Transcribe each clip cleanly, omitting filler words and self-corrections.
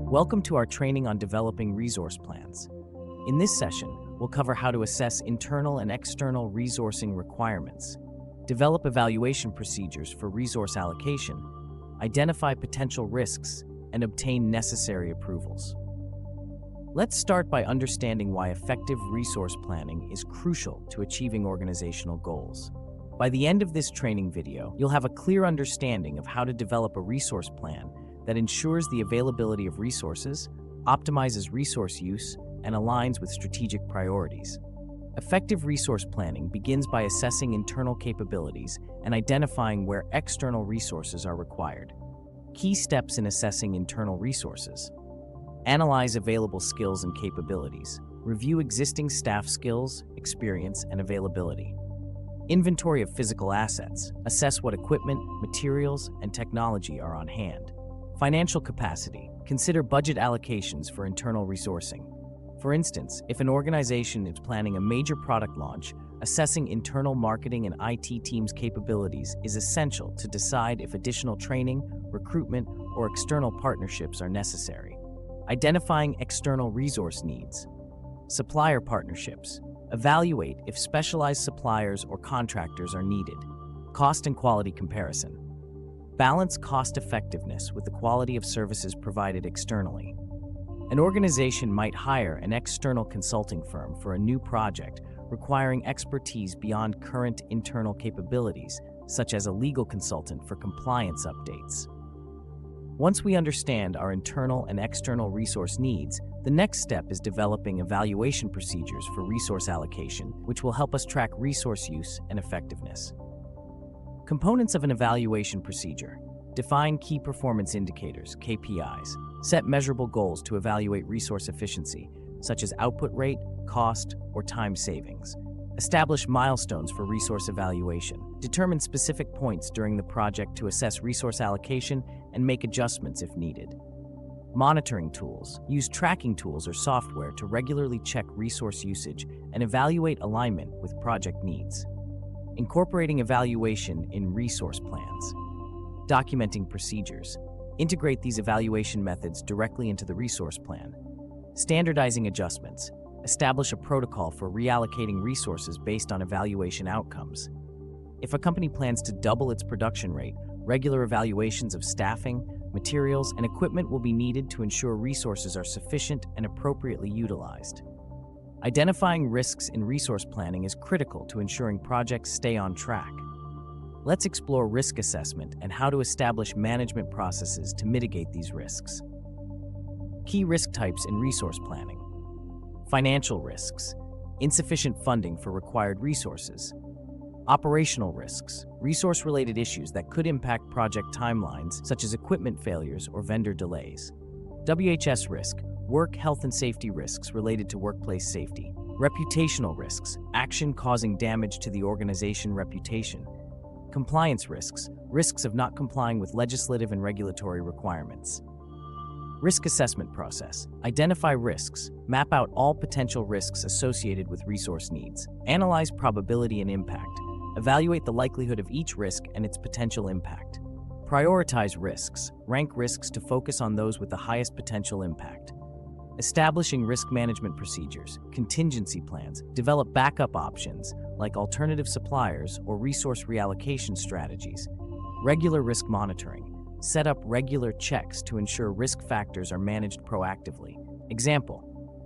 Welcome to our training on developing resource plans. In this session, we'll cover how to assess internal and external resourcing requirements, develop evaluation procedures for resource allocation, identify potential risks, and obtain necessary approvals. Let's start by understanding why effective resource planning is crucial to achieving organizational goals. By the end of this training video, you'll have a clear understanding of how to develop a resource plan that ensures the availability of resources, optimizes resource use, and aligns with strategic priorities. Effective resource planning begins by assessing internal capabilities and identifying where external resources are required. Key steps in assessing internal resources: analyze available skills and capabilities. Review existing staff skills, experience, and availability. Inventory of physical assets. Assess what equipment, materials, and technology are on hand. Financial capacity. Consider budget allocations for internal resourcing. For instance, if an organization is planning a major product launch, assessing internal marketing and IT teams' capabilities is essential to decide if additional training, recruitment, or external partnerships are necessary. Identifying external resource needs. Supplier partnerships. Evaluate if specialized suppliers or contractors are needed. Cost and quality comparison. Balance cost effectiveness with the quality of services provided externally. An organization might hire an external consulting firm for a new project requiring expertise beyond current internal capabilities, such as a legal consultant for compliance updates. Once we understand our internal and external resource needs, the next step is developing evaluation procedures for resource allocation, which will help us track resource use and effectiveness. Components of an evaluation procedure. Define key performance indicators, KPIs. Set measurable goals to evaluate resource efficiency, such as output rate, cost, or time savings. Establish milestones for resource evaluation. Determine specific points during the project to assess resource allocation and make adjustments if needed. Monitoring tools. Use tracking tools or software to regularly check resource usage and evaluate alignment with project needs. Incorporating evaluation in resource plans. Documenting procedures. Integrate these evaluation methods directly into the resource plan. Standardizing adjustments. Establish a protocol for reallocating resources based on evaluation outcomes. If a company plans to double its production rate, regular evaluations of staffing, materials, and equipment will be needed to ensure resources are sufficient and appropriately utilized. Identifying risks in resource planning is critical to ensuring projects stay on track. Let's explore risk assessment and how to establish management processes to mitigate these risks. Key risk types in resource planning. Financial risks. Insufficient funding for required resources. Operational risks. Resource-related issues that could impact project timelines, such as equipment failures or vendor delays. WHS risk. Work health and safety risks related to workplace safety. Reputational risks. Action causing damage to the organization reputation. Compliance risks. Risks of not complying with legislative and regulatory requirements. Risk assessment process. Identify risks. Map out all potential risks associated with resource needs. Analyze probability and impact. Evaluate the likelihood of each risk and its potential impact. Prioritize risks. Rank risks to focus on those with the highest potential impact. Establishing risk management procedures, contingency plans. Develop backup options like alternative suppliers or resource reallocation strategies. Regular risk monitoring. Set up regular checks to ensure risk factors are managed proactively. Example: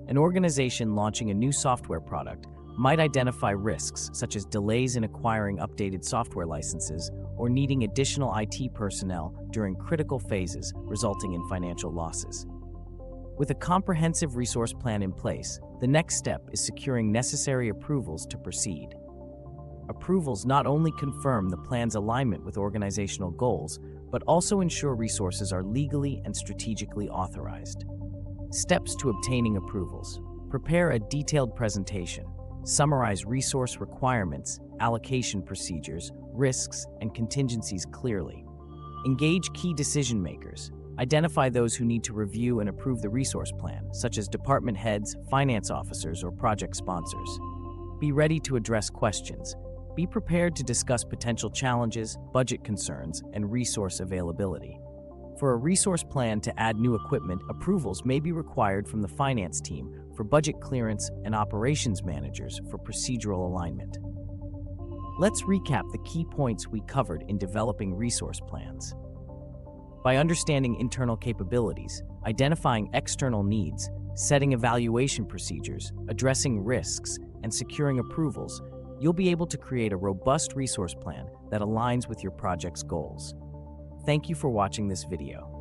an organization launching a new software product might identify risks such as delays in acquiring updated software licenses or needing additional IT personnel during critical phases, resulting in financial losses. With a comprehensive resource plan in place, the next step is securing necessary approvals to proceed. Approvals not only confirm the plan's alignment with organizational goals, but also ensure resources are legally and strategically authorized. Steps to obtaining approvals. Prepare a detailed presentation. Summarize resource requirements, allocation procedures, risks, and contingencies clearly. Engage key decision makers. Identify those who need to review and approve the resource plan, such as department heads, finance officers, or project sponsors. Be ready to address questions. Be prepared to discuss potential challenges, budget concerns, and resource availability. For a resource plan to add new equipment, approvals may be required from the finance team for budget clearance and operations managers for procedural alignment. Let's recap the key points we covered in developing resource plans. By understanding internal capabilities, identifying external needs, setting evaluation procedures, addressing risks, and securing approvals, you'll be able to create a robust resource plan that aligns with your project's goals. Thank you for watching this video.